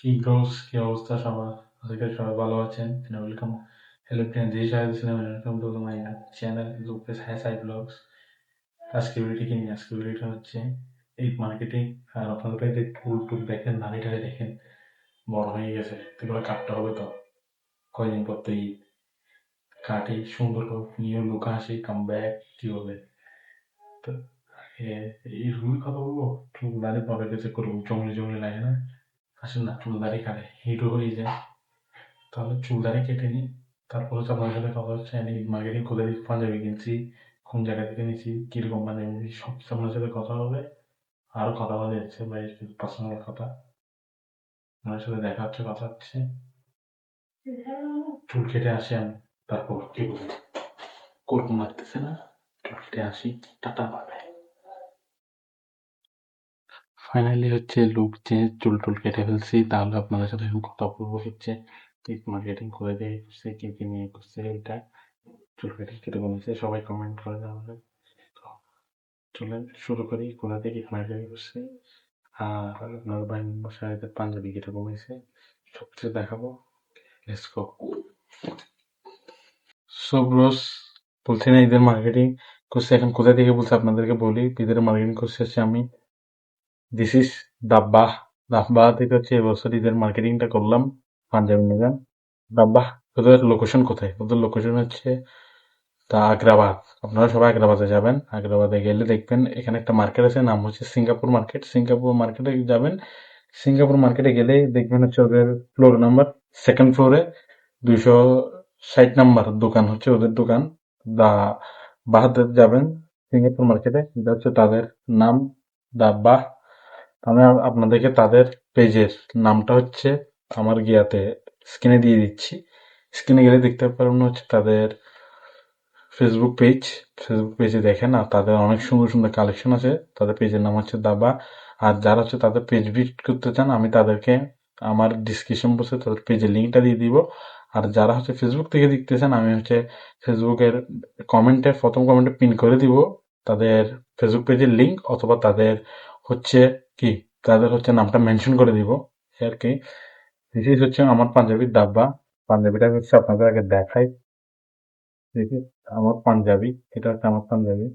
কি গোস কি অবস্থা সবার? আশা করি সবাই ভালো আছেন। Welcome, hello friend, this is Islam, welcome to my channel লুপেস হাই ব্লগস। আজকে ভিডিওটি কি নিয়ে? আজকে ভিডিওটা হচ্ছে ঈদ মার্কেটিং। আর আপনারা যে ফুল টুল দেখেন, নারীটাকে দেখেন, বড় হয়ে গেছে, এগুলো কাটতে হবে তো। কয়দিন পর তো ঈদ, কাটি সুন্দর হোক, নিউ লুক আসি, কাম ব্যাক, কি বলে তো। এই রুল কথা বলবো, চুল দাড়ি পরে গেছে করবো, জঙ্গলি জঙ্গলি লাগে না? আসলে না, চুল দাড়ি কাটে হিরো হয়ে যায়। তাহলে চুল দাড়ি কেটে নিই, তারপর হচ্ছে আপনার সাথে কথা হচ্ছে। আমি মার্কেটিং কোথায় থেকে পাঞ্জাবি কিনছি, কোন জায়গা থেকে নিয়েছি, কিরকম পাঞ্জাবি, সব কিছু আপনার সাথে কথা হবে। আরো কথা বলা যাচ্ছে ভাই, পার্সোনাল কথা। আপনার সাথে দেখা হচ্ছে, কথা হচ্ছে। চুল কেটে আসি আমি, তারপর কি বলবো, কোরকম লাগতেছে না? চুল কেটে আসি, টাটা পাবে। ফাইনালি হচ্ছে লুক চেঞ্জ, চুল টুল কেটে ফেলছি। তাহলে আপনাদের সাথে এখন কথা বলবো হচ্ছে মার্কেটিং করে দিয়ে করছে, কি কি নিয়ে করছে, এটা চুল কেটে কেটে বলেছে। সবাই কমেন্ট করে জানাবেন। তো চলেন শুরু করি, কোথা থেকে মার্কেটিং করছে আর আপনার ভাই মশাইদের পাঞ্জাবি কেটে কমেছে, সবকিছু দেখাবো। Let's go. সো ব্রোস, বলছি না ঈদের মার্কেটিং করছে, এখন কোথা থেকে বলছে আপনাদেরকে বলি। ঈদের মার্কেটিং করছে হচ্ছে আমি, দিস ইজ দাব্বাহ। দাব্বাহ থেকে হচ্ছে এবছর ঈদের মার্কেটিংটা করলাম পাঞ্জাবি নিয়ে। দাব্বাহ ওদের লোকেশন কোথায়? ওদের লোকেশন হচ্ছে তা আগ্রাবাদ। আপনারা সবাই আগ্রাবাদে যাবেন। আগ্রাবাদে গেলে দেখবেন এখানে একটা মার্কেট আছে, নাম হচ্ছে সিঙ্গাপুর মার্কেট। সিঙ্গাপুর মার্কেটে যাবেন। সিঙ্গাপুর মার্কেটে গেলে দেখবেন হচ্ছে ওদের ফ্লোর নাম্বার, সেকেন্ড ফ্লোরে 260 নাম্বার দোকান হচ্ছে ওদের দোকান। দা বাহাতে যাবেন সিঙ্গাপুর মার্কেটে, এটা হচ্ছে তাদের নাম, দা বাহ। আমি আপনাদেরকে তাদের পেজের নামটা হচ্ছে আমার গিয়াতে স্ক্রিনে দিয়ে দিচ্ছি। স্ক্রিনে গেলে দেখতে পারবেন হচ্ছে তাদের ফেসবুক পেজ। ফেসবুক পেজে দেখেন, আর তাদের অনেক সুন্দর সুন্দর কালেকশন আছে। তাদের পেজের নাম হচ্ছে দাবা। আর যারা হচ্ছে তাদের পেজ ভিজিট করতে চান, আমি তাদেরকে আমার ডিসক্রিপশন বক্সে তাদের পেজের লিঙ্কটা দিয়ে দিব। আর যারা হচ্ছে ফেসবুক থেকে দেখতেছেন, আমি হচ্ছে ফেসবুকের কমেন্টে, প্রথম কমেন্টে পিন করে দিব তাদের ফেসবুক পেজের লিঙ্ক, অথবা তাদের হচ্ছে কি, তাদের হচ্ছে নামটা মেনশন করে দিব আর কি। দিস হচ্ছে আমার পাঞ্জাবির ডাব্বা। পাঞ্জাবিটা হচ্ছে আপনাদের আগে দেখাই। দেখি, আমার পাঞ্জাবি, এটা হচ্ছে আমার পাঞ্জাবি।